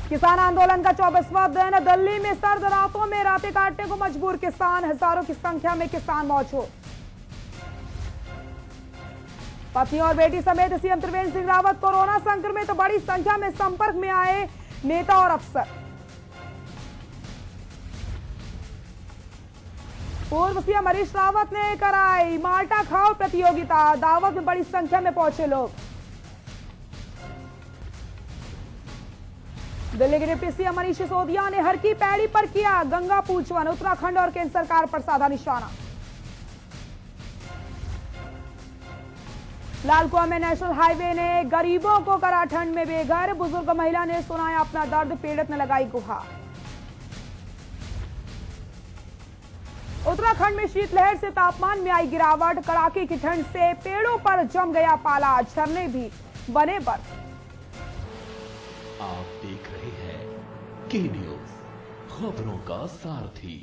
किसान आंदोलन का 24वां दिन। दिल्ली में सर्द रातों में रातें काटने को मजबूर किसान, हजारों की संख्या में किसान मौजूद। पत्नी और बेटी समेत सीएम त्रिवेंद्र सिंह रावत कोरोना संक्रमित, तो बड़ी संख्या में संपर्क में आए नेता और अफसर। पूर्व सीएम हरीश रावत ने कराई माल्टा खाओ प्रतियोगिता, दावत में बड़ी संख्या में पहुंचे लोग। दिल्ली के डिप्टी सीएम मनीष सिसोदिया ने हर की पैड़ी पर किया गंगा पूजन, उत्तराखंड और केंद्र सरकार पर साधा निशाना। लालकुआ में नेशनल हाईवे ने गरीबों को करा ठंड में बेघर, बुजुर्ग महिला ने सुनाया अपना दर्द, पीड़ित ने लगाई गुहार। उत्तराखंड में शीतलहर से तापमान में आई गिरावट, कड़ाके की ठंड से पेड़ों पर जम गया पाला, झरने भी बने बर्फ। आप देख रहे हैं के न्यूज, खबरों का सारथी।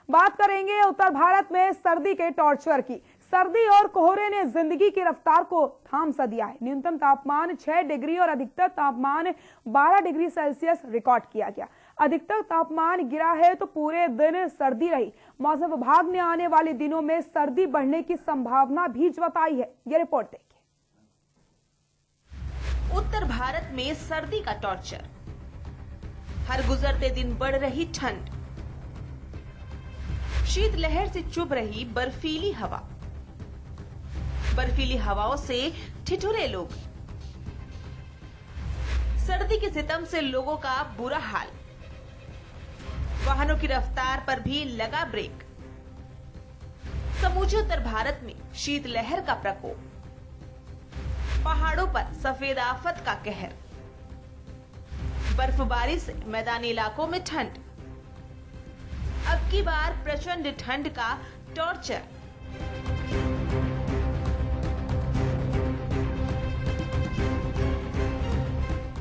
बात करेंगे उत्तर भारत में सर्दी के टॉर्चर की। सर्दी और कोहरे ने जिंदगी की रफ्तार को थाम सा दिया है। न्यूनतम तापमान 6 डिग्री और अधिकतम तापमान 12 डिग्री सेल्सियस रिकॉर्ड किया गया। अधिकतम तापमान गिरा है तो पूरे दिन सर्दी रही। मौसम विभाग ने आने वाले दिनों में सर्दी बढ़ने की संभावना भी जताई है। ये रिपोर्ट देखिए। उत्तर भारत में सर्दी का टॉर्चर, हर गुजरते दिन बढ़ रही ठंड, शीतलहर से चुभ रही बर्फीली हवा, बर्फीली हवाओं से ठिठुरे लोग, सर्दी के सितम से लोगों का बुरा हाल, वाहनों की रफ्तार पर भी लगा ब्रेक। समूचे उत्तर भारत में शीतलहर का प्रकोप, पहाड़ों पर सफेद आफत का कहर, बर्फबारी से मैदानी इलाकों में ठंड, अब की बार प्रचंड ठंड का टॉर्चर।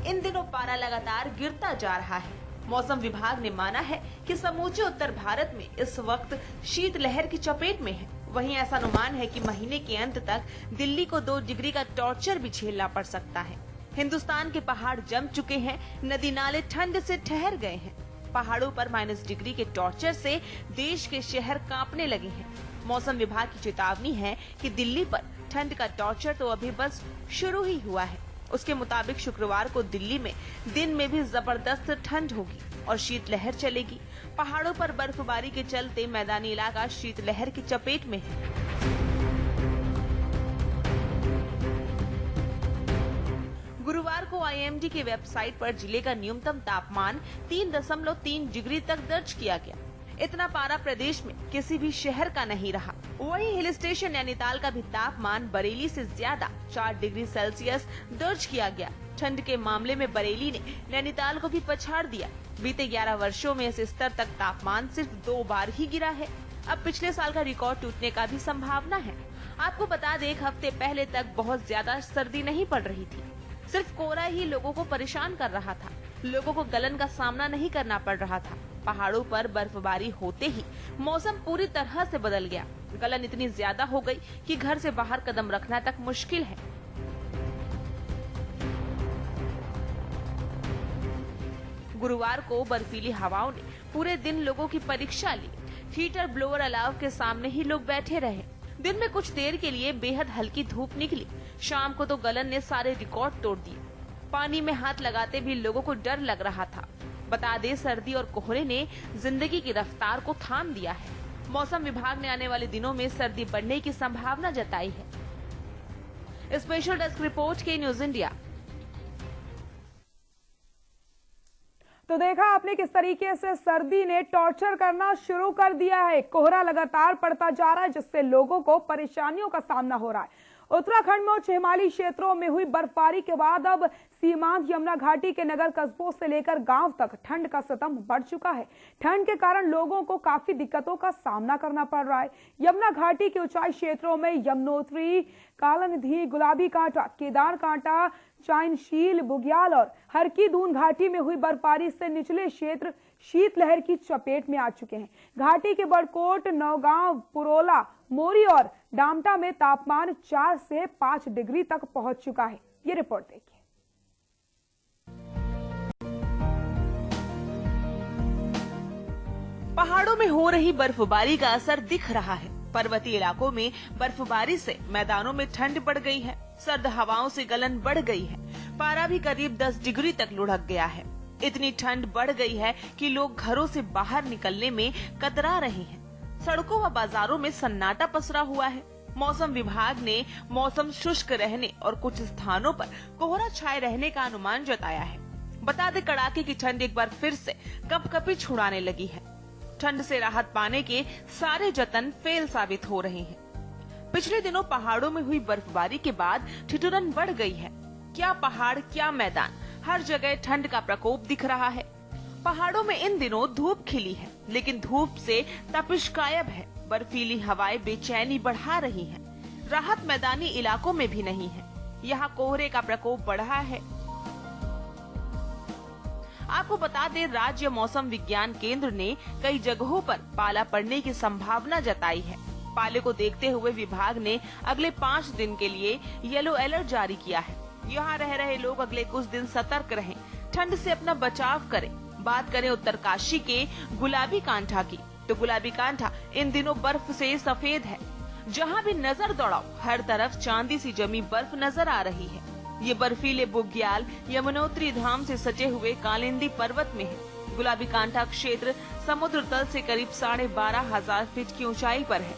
इन दिनों पारा लगातार गिरता जा रहा है। मौसम विभाग ने माना है कि समूचे उत्तर भारत में इस वक्त शीतलहर की चपेट में है। वहीं ऐसा अनुमान है कि महीने के अंत तक दिल्ली को 2 डिग्री का टॉर्चर भी झेलना पड़ सकता है। हिंदुस्तान के पहाड़ जम चुके हैं, नदी नाले ठंड से ठहर गए हैं। पहाड़ों पर -, डिग्री के टॉर्चर से देश के शहर कांपने लगे हैं। मौसम विभाग की चेतावनी है कि दिल्ली पर ठंड का टॉर्चर तो अभी बस शुरू ही हुआ है। उसके मुताबिक शुक्रवार को दिल्ली में दिन में भी जबरदस्त ठंड होगी और शीतलहर चलेगी। पहाड़ों पर बर्फबारी के चलते मैदानी इलाका शीतलहर की चपेट में है। गुरुवार को आईएमडी की वेबसाइट पर जिले का न्यूनतम तापमान 3.3 डिग्री तक दर्ज किया गया। इतना पारा प्रदेश में किसी भी शहर का नहीं रहा। वहीं हिल स्टेशन नैनीताल का भी तापमान बरेली से ज्यादा 4 डिग्री सेल्सियस दर्ज किया गया। ठंड के मामले में बरेली ने नैनीताल को भी पछाड़ दिया। बीते 11 वर्षों में इस स्तर तक तापमान सिर्फ 2 बार ही गिरा है। अब पिछले साल का रिकॉर्ड टूटने का भी संभावना है। आपको बता दें, 1 हफ्ते पहले तक बहुत ज्यादा सर्दी नहीं पड़ रही थी। सिर्फ कोहरा ही लोगों को परेशान कर रहा था। लोगों को गलन का सामना नहीं करना पड़ रहा था। पहाड़ों पर बर्फबारी होते ही मौसम पूरी तरह से बदल गया। गलन इतनी ज्यादा हो गई कि घर से बाहर कदम रखना तक मुश्किल है। गुरुवार को बर्फीली हवाओं ने पूरे दिन लोगों की परीक्षा ली। हीटर ब्लोअर अलाव के सामने ही लोग बैठे रहे। दिन में कुछ देर के लिए बेहद हल्की धूप निकली। शाम को तो गलन ने सारे रिकॉर्ड तोड़ दिए। पानी में हाथ लगाते भी लोगों को डर लग रहा था। बता दें, सर्दी और कोहरे ने जिंदगी की रफ्तार को थाम दिया है। मौसम विभाग ने आने वाले दिनों में सर्दी बढ़ने की संभावना जताई है। स्पेशल डेस्क रिपोर्ट के न्यूज इंडिया। तो देखा आपने किस तरीके से सर्दी ने टॉर्चर करना शुरू कर दिया है। कोहरा लगातार पड़ता जा रहा है, जिससे लोगों को परेशानियों का सामना हो रहा है। उत्तराखंड में उच्च हिमालयी क्षेत्रों में हुई बर्फबारी के बाद अब सीमांत यमुना घाटी के नगर कस्बों से लेकर गांव तक ठंड का सितम बढ़ चुका है। ठंड के कारण लोगों को काफी दिक्कतों का सामना करना पड़ रहा है। यमुना घाटी के ऊंचाई क्षेत्रों में यमुनोत्री, कालानिधि, गुलाबी कांटा, केदार कांटा, चाइनशील, बुग्याल और हरकी दून घाटी में हुई बर्फबारी से निचले क्षेत्र शीतलहर की चपेट में आ चुके हैं। घाटी के बड़कोट, नौगांव, पुरोला, मोरी और डामटा में तापमान 4 से 5 डिग्री तक पहुंच चुका है। ये रिपोर्ट देखिए। पहाड़ों में हो रही बर्फबारी का असर दिख रहा है। पर्वतीय इलाकों में बर्फबारी से मैदानों में ठंड बढ़ गई है, सर्द हवाओं से गलन बढ़ गई है, पारा भी करीब 10 डिग्री तक लुढ़क गया है। इतनी ठंड बढ़ गई है कि लोग घरों से बाहर निकलने में कतरा रहे हैं। सड़कों व बाजारों में सन्नाटा पसरा हुआ है। मौसम विभाग ने मौसम शुष्क रहने और कुछ स्थानों पर कोहरा छाए रहने का अनुमान जताया है। बता दें, कड़ाके की ठंड एक बार फिर से कंपकपी छुड़ाने लगी है। ठंड से राहत पाने के सारे जतन फेल साबित हो रहे हैं। पिछले दिनों पहाड़ों में हुई बर्फबारी के बाद ठिठुरन बढ़ गई है। क्या पहाड़ क्या मैदान, हर जगह ठंड का प्रकोप दिख रहा है। पहाड़ों में इन दिनों धूप खिली है, लेकिन धूप से तपिश गायब है। बर्फीली हवाएं बेचैनी बढ़ा रही हैं। राहत मैदानी इलाकों में भी नहीं है। यहाँ कोहरे का प्रकोप बढ़ा है। आपको बता दें, राज्य मौसम विज्ञान केंद्र ने कई जगहों पर पाला पड़ने की संभावना जताई है। पाले को देखते हुए विभाग ने अगले 5 दिन के लिए येलो अलर्ट जारी किया है। यहाँ रह रहे लोग अगले कुछ दिन सतर्क रहें, ठंड से अपना बचाव करें। बात करें उत्तरकाशी के गुलाबी कांठा की, तो गुलाबी कांठा इन दिनों बर्फ से सफेद है। जहाँ भी नजर दौड़ाओ, हर तरफ चांदी सी जमी बर्फ नजर आ रही है। ये बर्फीले बुग्याल यमुनोत्री धाम से सटे हुए कालिंदी पर्वत में है। गुलाबी कांठा क्षेत्र समुद्र तल से करीब 12,500 फीट की ऊंचाई पर है।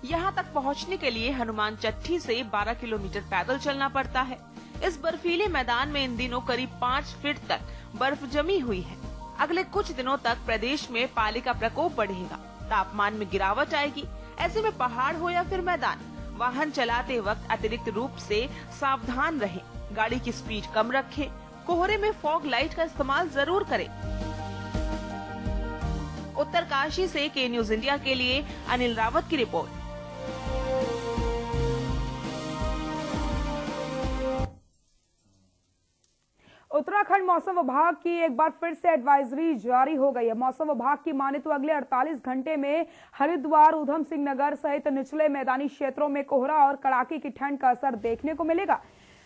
यहाँ तक पहुँचने के लिए हनुमान चट्टी से 12 किलोमीटर पैदल चलना पड़ता है। इस बर्फीले मैदान में इन दिनों करीब 5 फीट तक बर्फ जमी हुई है। अगले कुछ दिनों तक प्रदेश में पाले का प्रकोप बढ़ेगा, तापमान में गिरावट आएगी। ऐसे में पहाड़ हो या फिर मैदान, वाहन चलाते वक्त अतिरिक्त रूप से सावधान रहें, गाड़ी की स्पीड कम रखें, कोहरे में फॉग लाइट का इस्तेमाल जरूर करें। उत्तरकाशी से के न्यूज इंडिया के लिए अनिल रावत की रिपोर्ट। उत्तराखंड मौसम विभाग की एक बार फिर से एडवाइजरी जारी हो गई है। मौसम विभाग की माने तो अगले 48 घंटे में हरिद्वार, ऊधम सिंह नगर सहित निचले मैदानी क्षेत्रों में कोहरा और कड़ाके की ठंड का असर देखने को मिलेगा,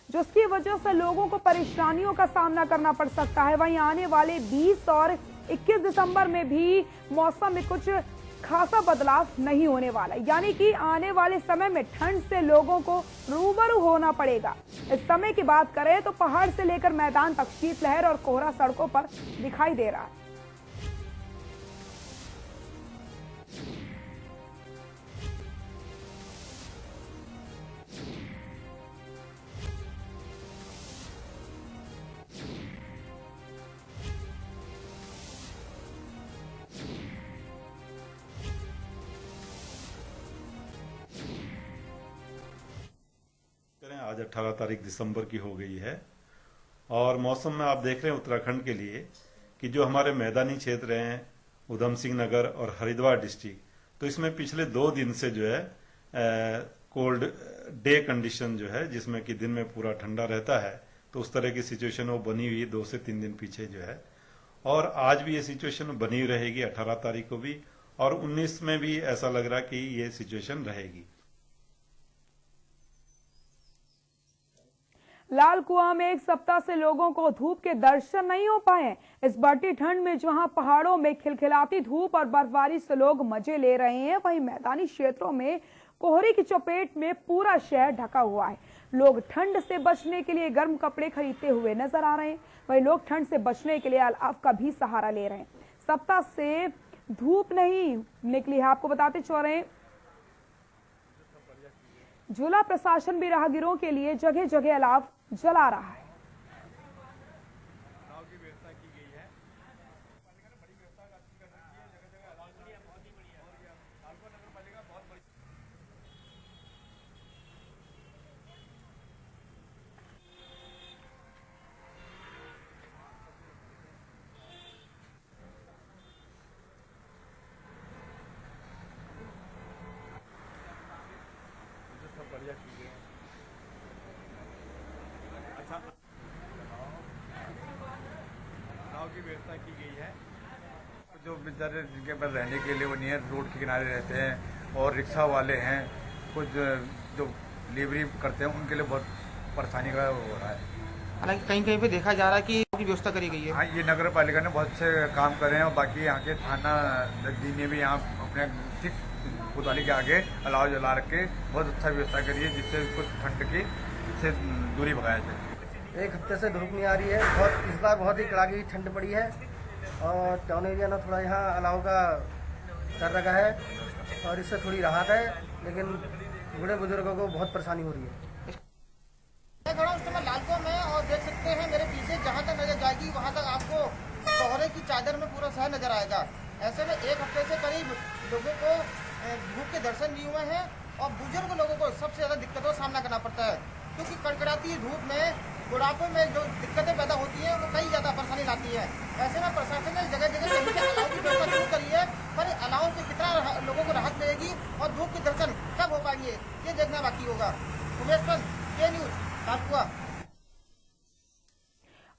जिसकी वजह से लोगों को परेशानियों का सामना करना पड़ सकता है। वहीं आने वाले 20 और 21 दिसंबर में भी मौसम में कुछ खासा बदलाव नहीं होने वाला, यानी कि आने वाले समय में ठंड से लोगों को रूबरू होना पड़ेगा। इस समय की बात करें तो पहाड़ से लेकर मैदान तक शीतलहर और कोहरा सड़कों पर दिखाई दे रहा है। आज 18 तारीख दिसंबर की हो गई है और मौसम में आप देख रहे हैं उत्तराखंड के लिए कि जो हमारे मैदानी क्षेत्र हैं, ऊधम सिंह नगर और हरिद्वार डिस्ट्रिक्ट, तो इसमें पिछले 2 दिन से जो है कोल्ड डे कंडीशन जो है, जिसमें कि दिन में पूरा ठंडा रहता है, तो उस तरह की सिचुएशन वो बनी हुई 2 से 3 दिन पीछे जो है। और आज भी ये सिचुएशन बनी रहेगी, 18 तारीख को भी, और 19 में भी ऐसा लग रहा कि ये सिचुएशन रहेगी। लाल कुआं में एक सप्ताह से लोगों को धूप के दर्शन नहीं हो पाए। इस बढ़ती ठंड में जहां पहाड़ों में खिलखिलाती धूप और बर्फबारी से लोग मजे ले रहे हैं, वहीं मैदानी क्षेत्रों में कोहरे की चपेट में पूरा शहर ढका हुआ है। लोग ठंड से बचने के लिए गर्म कपड़े खरीदते हुए नजर आ रहे हैं। वहीं लोग ठंड से बचने के लिए अलाव का भी सहारा ले रहे हैं। सप्ताह से धूप नहीं निकली है। आपको बताते चल, जिला प्रशासन भी राहगीरों के लिए जगह जगह अलाव जला रहा है। नाव की व्यवस्था की गई है। जो बेचारे जिनके पास रहने के लिए वो नियर रोड के किनारे रहते हैं और रिक्शा वाले हैं, कुछ जो डिलीवरी करते हैं, उनके लिए बहुत परेशानी का हो रहा है। हालांकि कहीं कहीं पे देखा जा रहा है कि की व्यवस्था करी गई है। हाँ, ये नगर पालिका ने बहुत अच्छे काम करे हैं और बाकी यहाँ के थाना जी ने भी यहाँ अपने ठीक कोतवाली के आगे अलाव जला रखे बहुत अच्छा व्यवस्था करी है, जिससे कुछ ठंड की से दूरी भगाया जाए। एक हफ्ते से धूप नहीं आ रही है, इस बार बहुत ही कड़ाके की ठंड पड़ी है और टाउन एरिया में थोड़ा यहाँ अलाव का कर रखा है और इससे थोड़ी राहत है, लेकिन बूढ़े बुजुर्गों को बहुत परेशानी हो रही है। मैं खड़ा उस समय लालको में और देख सकते हैं मेरे पीछे जहाँ तक नजर जाएगी वहाँ तक आपको कोहरे की चादर में पूरा शहर नजर आएगा। ऐसे में एक हफ्ते से करीब लोगों को धूप के दर्शन नहीं हुए हैं और बुजुर्ग लोगों को सबसे ज्यादा दिक्कतों का सामना करना पड़ता है, क्योंकि कड़कड़ाती धूप में बुढ़ापे में जो दिक्कतें पैदा होती है वो कई ज्यादा परेशानी लाती है। ऐसे में प्रशासन ने जगह जगह कहीं से अलाव की व्यवस्था शुरू करी है, पर अलाव से कितना लोगों को राहत मिलेगी और धूप के दर्शन कब हो पाएंगे ये देखना बाकी होगा। उमेश पंत, के न्यूज, काटकुआ।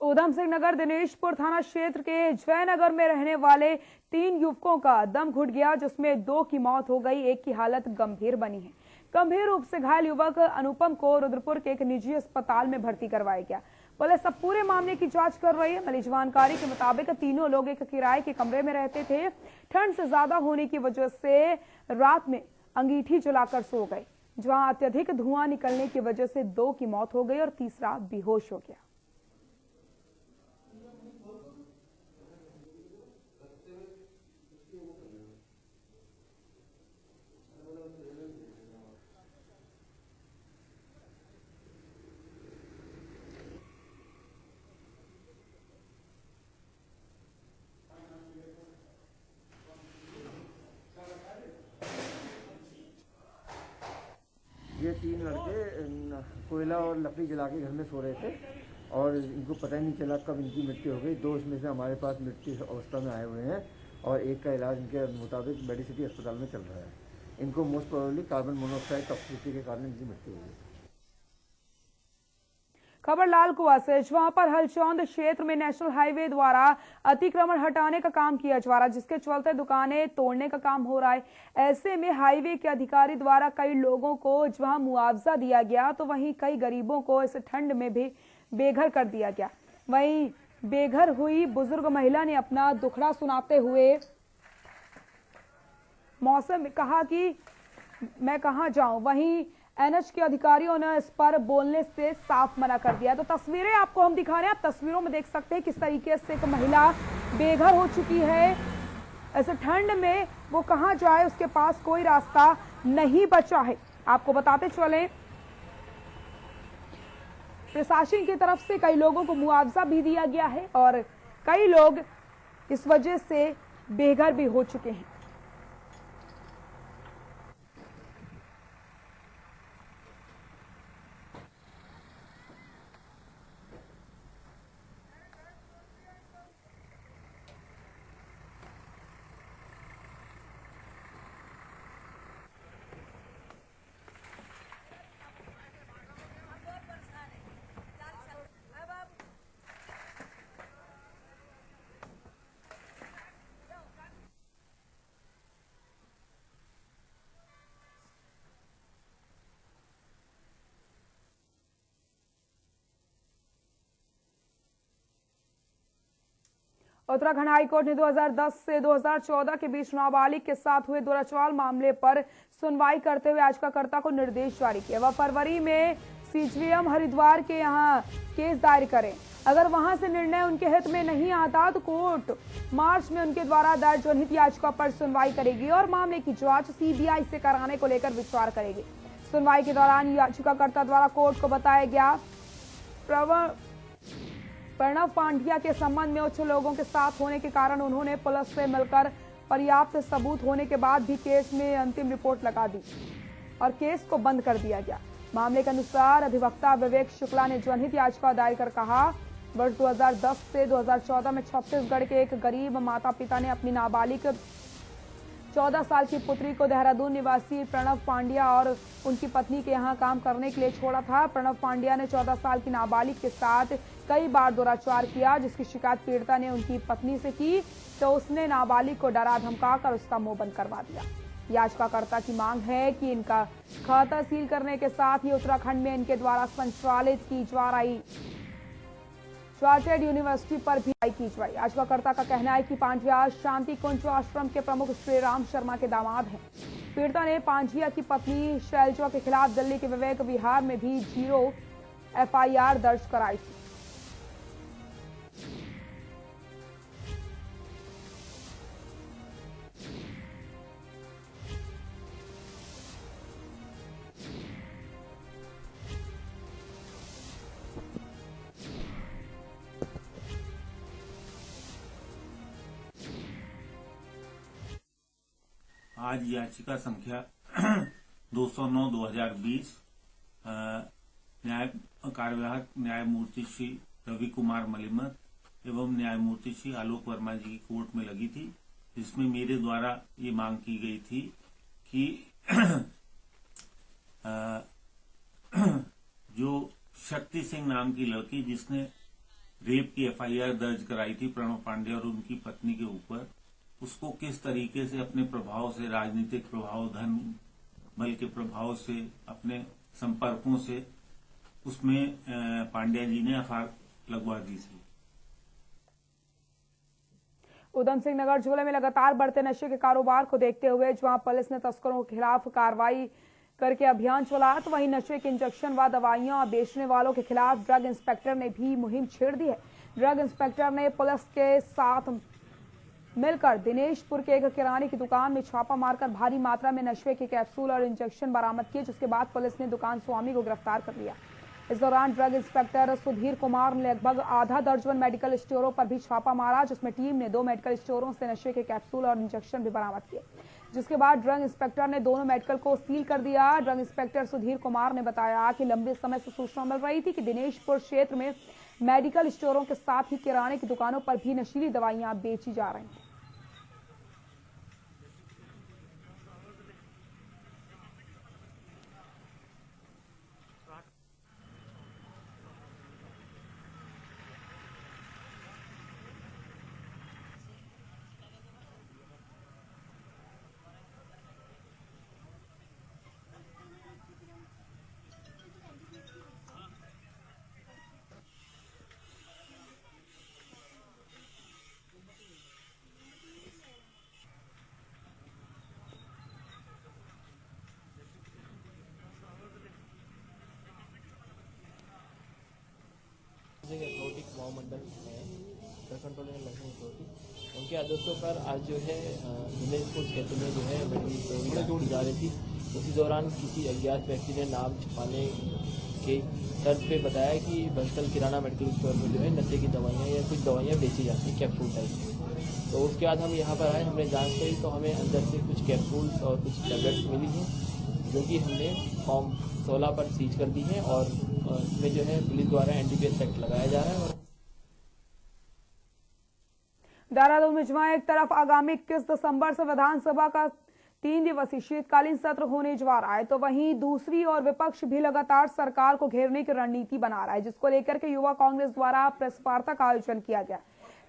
ऊधम सिंह नगर दिनेशपुर थाना क्षेत्र के जयनगर में रहने वाले 3 युवकों का दम घुट गया, जिसमें 2 की मौत हो गई, एक की हालत गंभीर बनी है। गंभीर रूप से घायल युवक अनुपम को रुद्रपुर के एक निजी अस्पताल में भर्ती करवाया गया। पुलिस अब पूरे मामले की जांच कर रही है। मिली जानकारी के मुताबिक तीनों लोग एक किराए के कमरे में रहते थे। ठंड से ज्यादा होने की वजह से रात में अंगीठी जलाकर सो गए, जहां अत्यधिक धुआं निकलने की वजह से 2 की मौत हो गई और तीसरा बेहोश हो गया। ये 3 लड़के कोयला और लकड़ी जला के घर में सो रहे थे और इनको पता ही नहीं चला कब इनकी मृत्यु हो गई। 2 इसमें से हमारे पास मृत्यु अवस्था में आए हुए हैं और एक का इलाज इनके मुताबिक मेडिसिटी अस्पताल में चल रहा है। इनको most probably carbon monoxide toxicity के कारण इनकी मृत्यु हो गई। खबर लालकुआ से, जहां पर हलचौंद क्षेत्र में नेशनल हाईवे द्वारा अतिक्रमण हटाने का काम किया जा रहा है, जिसके चलते दुकानें तोड़ने का काम हो रहा है। ऐसे में हाईवे के अधिकारी द्वारा कई लोगों को जहां मुआवजा दिया गया, तो वहीं कई गरीबों को इस ठंड में भी बेघर कर दिया गया। वहीं बेघर हुई बुजुर्ग महिला ने अपना दुखड़ा सुनाते हुए मौसम में कहा कि मैं कहां जाऊं। वहीं एनएच के अधिकारियों ने इस पर बोलने से साफ मना कर दिया। तो तस्वीरें आपको हम दिखा रहे हैं, आप तस्वीरों में देख सकते हैं किस तरीके से एक महिला बेघर हो चुकी है। ऐसे ठंड में वो कहां जाए, उसके पास कोई रास्ता नहीं बचा है। आपको बताते चले, प्रशासन की तरफ से कई लोगों को मुआवजा भी दिया गया है और कई लोग इस वजह से बेघर भी हो चुके हैं। उत्तराखंड हाईकोर्ट ने 2010 से 2014 के बीच नाबालिग के साथ हुए दुराचार मामले पर सुनवाई करते हुए याचिकाकर्ता को निर्देश जारी किया। वह फरवरी में सीजीएम हरिद्वार के यहां केस दायर करें। अगर वहां से निर्णय उनके हित में नहीं आता तो कोर्ट मार्च में उनके द्वारा दर्ज जनहित याचिका पर सुनवाई करेगी और मामले की जांच सीबीआई से कराने को लेकर विचार करेगी। सुनवाई के दौरान याचिकाकर्ता द्वारा कोर्ट को बताया गया प्रणव पांड्या के संबंध में उच्च लोगों के साथ होने के कारण उन्होंने पुलिस से मिलकर पर्याप्त सबूत होने के बाद भी केस में अंतिम रिपोर्ट लगा दी और केस को बंद कर दिया गया। मामले के अनुसार अधिवक्ता विवेक शुक्ला ने जनहित याचिका दायर कर कहा, वर्ष 2010 से 2014 में छत्तीसगढ़ के एक गरीब माता पिता ने अपनी नाबालिग 14 साल की पुत्री को देहरादून निवासी प्रणव पांड्या और उनकी पत्नी के यहां काम करने के लिए छोड़ा था। प्रणव पांड्या ने 14 साल की नाबालिग के साथ कई बार दुराचार किया, जिसकी शिकायत पीड़िता ने उनकी पत्नी से की तो उसने नाबालिग को डरा धमकाकर उसका मुंह बंद करवा दिया। याचिकाकर्ता की मांग है कि इनका खाता सील करने के साथ ही उत्तराखंड में इनके द्वारा संचालित की जा रही चार्टर्ड यूनिवर्सिटी पर भी की जाए। याचिकाकर्ता का कहना है कि पांड्या शांति कुंज आश्रम के प्रमुख श्री राम शर्मा के दामाद हैं। पीड़िता ने पांड्या की पत्नी शैलजा के खिलाफ दिल्ली के विवेक विहार में भी 0 FIR दर्ज कराई थी। आज याचिका संख्या 209/2020 कार्यवाहक न्यायमूर्ति श्री रवि कुमार मलिमत एवं न्यायमूर्ति श्री आलोक वर्मा जी की कोर्ट में लगी थी, जिसमें मेरे द्वारा ये मांग की गई थी कि जो शक्ति सिंह नाम की लड़की जिसने रेप की FIR दर्ज कराई थी प्रणव पांडे और उनकी पत्नी के ऊपर, उसको किस तरीके से अपने प्रभाव से, राजनीतिक प्रभाव, धन बल के प्रभाव से, अपने संपर्कों से उसमें पांड्या जी ने FIR लगवा दी थी। उधम सिंह नगर जिले में लगातार बढ़ते नशे के कारोबार को देखते हुए जहां पुलिस ने तस्करों के खिलाफ कार्रवाई करके अभियान चलाया, तो वहीं नशे के इंजेक्शन व दवाइयां बेचने वालों के खिलाफ ड्रग इंस्पेक्टर ने भी मुहिम छेड़ दी है। ड्रग इंस्पेक्टर ने पुलिस के साथ मिलकर दिनेशपुर के एक किराने की दुकान में छापा मारकर भारी मात्रा में नशे के कैप्सूल और इंजेक्शन बरामद किए, जिसके बाद पुलिस ने दुकान स्वामी को गिरफ्तार कर लिया। इस दौरान ड्रग इंस्पेक्टर सुधीर कुमार ने लगभग आधा दर्जन मेडिकल स्टोरों पर भी छापा मारा, जिसमें टीम ने 2 मेडिकल स्टोरों से नशे के कैप्सूल और इंजेक्शन भी बरामद किए, जिसके बाद ड्रग इंस्पेक्टर ने दोनों मेडिकल को सील कर दिया। ड्रग इंस्पेक्टर सुधीर कुमार ने बताया कि लंबे समय से सूचना मिल रही थी कि दिनेशपुर क्षेत्र में मेडिकल स्टोरों के साथ ही किराने की दुकानों पर भी नशीली दवाइयां बेची जा रही हैं। अथॉरिटी महामंडल है, drug control and licence authority, उनके आदेशों पर आज जो है दिनेशपुर क्षेत्र में जो है मेडिकल स्टोर की जा रही थी। उसी दौरान किसी अज्ञात व्यक्ति ने नाम छुपाने के तर्ज पे बताया कि बंसल किराना मेडिकल स्टोर में जो है नशे की दवाइयाँ या कुछ दवाइयाँ बेची जाती हैं कैप्सूल टाइप। तो उसके बाद हम यहाँ पर आए, हमने जाँच करी तो हमें अंदर से कुछ कैप्सूल्स और कुछ टैबलेट्स मिली हैं, जो कि हमने फॉर्म 16 पर सीज कर दी है और इसमें जो है पुलिस द्वारा NDPS एक्ट लगाया जा रहा है। देहरादून में जहां एक तरफ आगामी 21 दिसंबर से विधानसभा का 3 दिवसीय शीतकालीन सत्र होने जा रहा है, तो वहीं दूसरी ओर विपक्ष भी लगातार सरकार को घेरने की रणनीति बना रहा है, जिसको लेकर के युवा कांग्रेस द्वारा प्रेस वार्ता का आयोजन किया गया।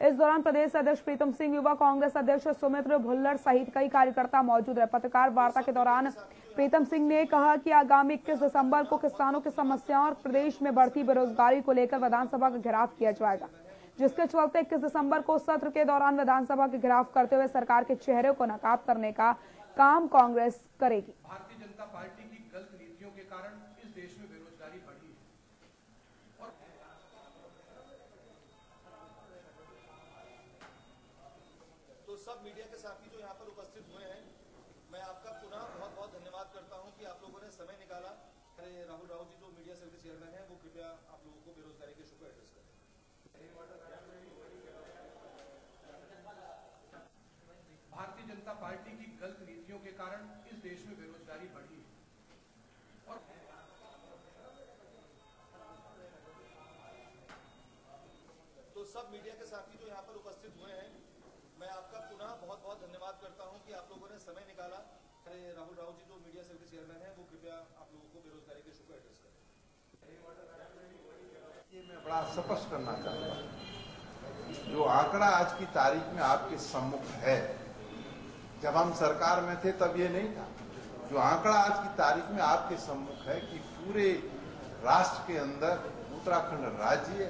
इस दौरान प्रदेश अध्यक्ष प्रीतम सिंह, युवा कांग्रेस अध्यक्ष सुमित्र भुल्लर सहित कई कार्यकर्ता मौजूद रहे। पत्रकार वार्ता के दौरान प्रीतम सिंह ने कहा कि आगामी 21 दिसंबर को किसानों की समस्याओं और प्रदेश में बढ़ती बेरोजगारी को लेकर विधानसभा का घेराव किया जाएगा, जिसके चलते 21 दिसंबर को सत्र के दौरान विधानसभा के घेराव करते हुए सरकार के चेहरे को नकाब करने का काम कांग्रेस करेगी। भारतीय जनता पार्टी की गलत नीतियों के कारण इस देश में बेरोजगारी बढ़ी है और तो सब मीडिया के साथी जो यहाँ पर उपस्थित हुए हैं, मैं आपका पुनः बहुत बहुत धन्यवाद करता हूँ कि आप लोगों ने समय निकाला। अरे राहुल राव जी जो मीडिया सेल के चेयरमैन हैं, वो कृपया आप लोगों को बेरोजगारी के इशू को एड्रेस करें। भारतीय जनता पार्टी की गलत नीतियों के कारण इस देश में बेरोजगारी बढ़ी है और तो सब मीडिया के साथी जो यहाँ पर उपस्थित हुए हैं, मैं आपका पुनः बहुत बहुत धन्यवाद करता हूं कि आप लोगों ने समय निकाला। अरे राहुल राव जी जो मीडिया सेल के चेयरमैन हैं, वो कृपया आप लोगों को बेरोजगारी के इशू को एड्रेस करें। ये मैं बड़ा स्पष्ट करना चाहता हूँ, जो आंकड़ा आज की तारीख में आपके सम्मुख है, जब हम सरकार में थे तब ये नहीं था। जो आंकड़ा आज की तारीख में आपके सम्मुख है कि पूरे राष्ट्र के अंदर उत्तराखंड राज्य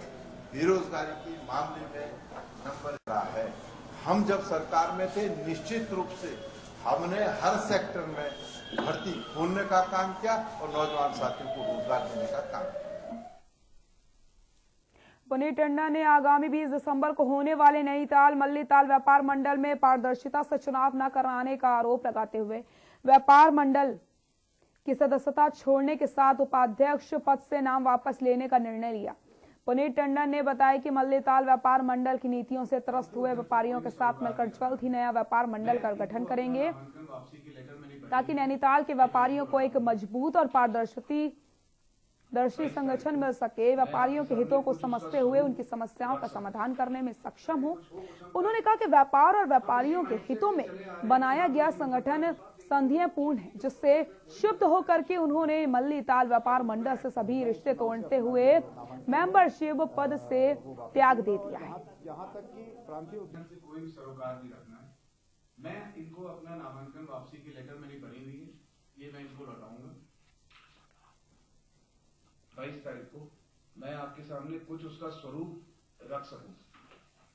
बेरोजगारी के मामले में नंबर रहा है। हम जब सरकार में थे निश्चित रूप से हमने हर सेक्टर में भर्ती खोलने का काम किया और नौजवान साथियों को रोजगार देने का काम किया। पुनीत टंडन ने आगामी 20 दिसंबर को होने वाले नैनीताल मल्लीताल व्यापार मंडल में पारदर्शिता से चुनाव न कराने का आरोप लगाते हुए व्यापार मंडल की सदस्यता छोड़ने के साथ उपाध्यक्ष पद से नाम वापस लेने का निर्णय लिया। पुनीत टंडन ने बताया कि मल्लीताल व्यापार मंडल की नीतियों से त्रस्त हुए व्यापारियों के साथ मिलकर जल्द ही नया व्यापार मंडल का गठन करेंगे ताकि नैनीताल के व्यापारियों को एक मजबूत और पारदर्शी संगठन मिल सके, व्यापारियों के हितों को समझते हुए उनकी समस्याओं का समाधान करने में सक्षम हो। उन्होंने कहा कि व्यापार और व्यापारियों के हितों में बनाया गया संगठन संधिपूर्ण है, जिससे शुद्ध होकर के उन्होंने मल्लीताल व्यापार मंडल से सभी रिश्ते तोड़ते हुए मेंबरशिप पद से त्याग दे दिया है। यहाँ तक कि प्रांतीय उद्यम से कोई भी सरोकार नहीं रखना है। मैं इनको अपना नामांकन वापसी की लेटर मेरी बनी हुई है, ये मैं इनको लौटाऊंगा 22 तारीख को। मैं आपके सामने कुछ उसका स्वरूप रख सकूं,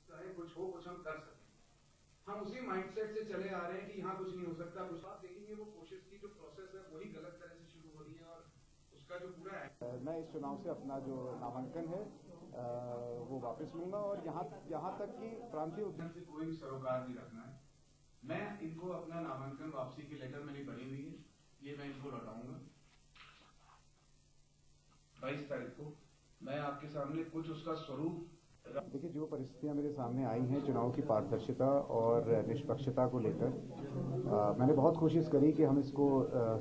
चाहे कुछ हो, कुछ हम कर सकते। हम उसी माइंडसेट से चले आ रहे हैं कि यहाँ कुछ नहीं हो सकता। कुछ आप देखेंगे वो कोशिश की जो प्रोसेस है वही गलत तरह से शुरू हो रही है और उसका जो पूरा है। मैं इस चुनाव से अपना जो नामांकन है वो वापस लूंगा और यहाँ तक कि प्रांतीय उद्यम से कोई भी सरोकार नहीं रखना है। मैं इनको अपना नामांकन वापसी की लेटर मेरी बनी हुई है, ये मैं इनको लौटाऊंगा 22 तारीख को। मैं आपके सामने कुछ उसका स्वरूप। देखिए, जो परिस्थितियां मेरे सामने आई हैं चुनाव की पारदर्शिता और निष्पक्षता को लेकर, मैंने बहुत कोशिश करी कि हम इसको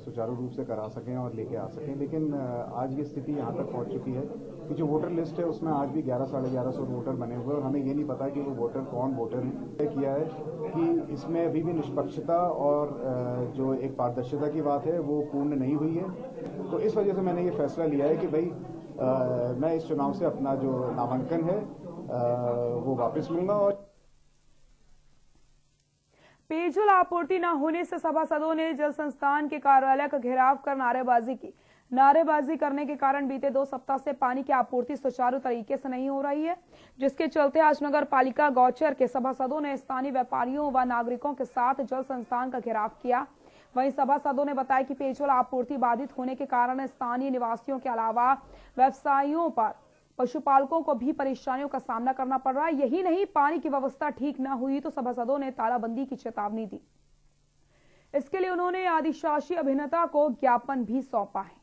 सुचारू रूप से करा सकें और लेके आ सकें, लेकिन आज ये स्थिति यहाँ तक पहुँच चुकी है कि जो वोटर लिस्ट है उसमें आज भी 1100-1150 वोटर बने हुए और हमें ये नहीं पता कि वो वोटर कौन वोटर है। तय किया है कि इसमें अभी भी निष्पक्षता और जो एक पारदर्शिता की बात है वो पूर्ण नहीं हुई है। तो इस वजह से मैंने ये फैसला लिया है कि भाई मैं इस चुनाव से अपना जो नामांकन है वो वापस लूंगा। और पेयजल आपूर्ति न होने से सभासदों ने जल संस्थान के कार्यालय का घेराव कर नारेबाजी की। नारेबाजी करने के कारण बीते 2 सप्ताह से पानी की आपूर्ति सुचारू तरीके से नहीं हो रही है, जिसके चलते आज नगर पालिका गौचर के सभासदों ने स्थानीय व्यापारियों व नागरिकों के साथ जल संस्थान का घेराव किया। वहीं सभासदों ने बताया कि पेयजल आपूर्ति बाधित होने के कारण स्थानीय निवासियों के अलावा व्यवसायियों पर पशुपालकों को भी परेशानियों का सामना करना पड़ रहा है। यही नहीं, पानी की व्यवस्था ठीक न हुई तो सभासदों ने तालाबंदी की चेतावनी दी। इसके लिए उन्होंने आदिशासी अभिनेता को ज्ञापन भी सौंपा है।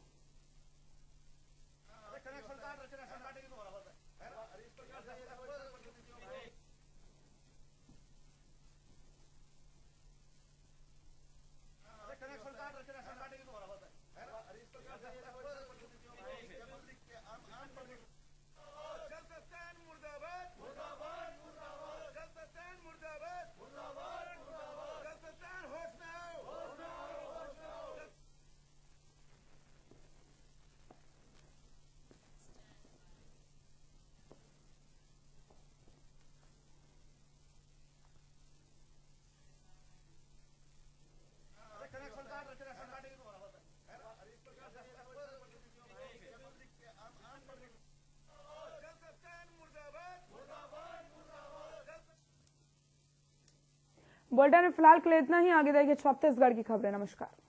बुलेटिन में फिलहाल के लिए इतना ही। आगे देखिए छत्तीसगढ़ की खबरें। नमस्कार।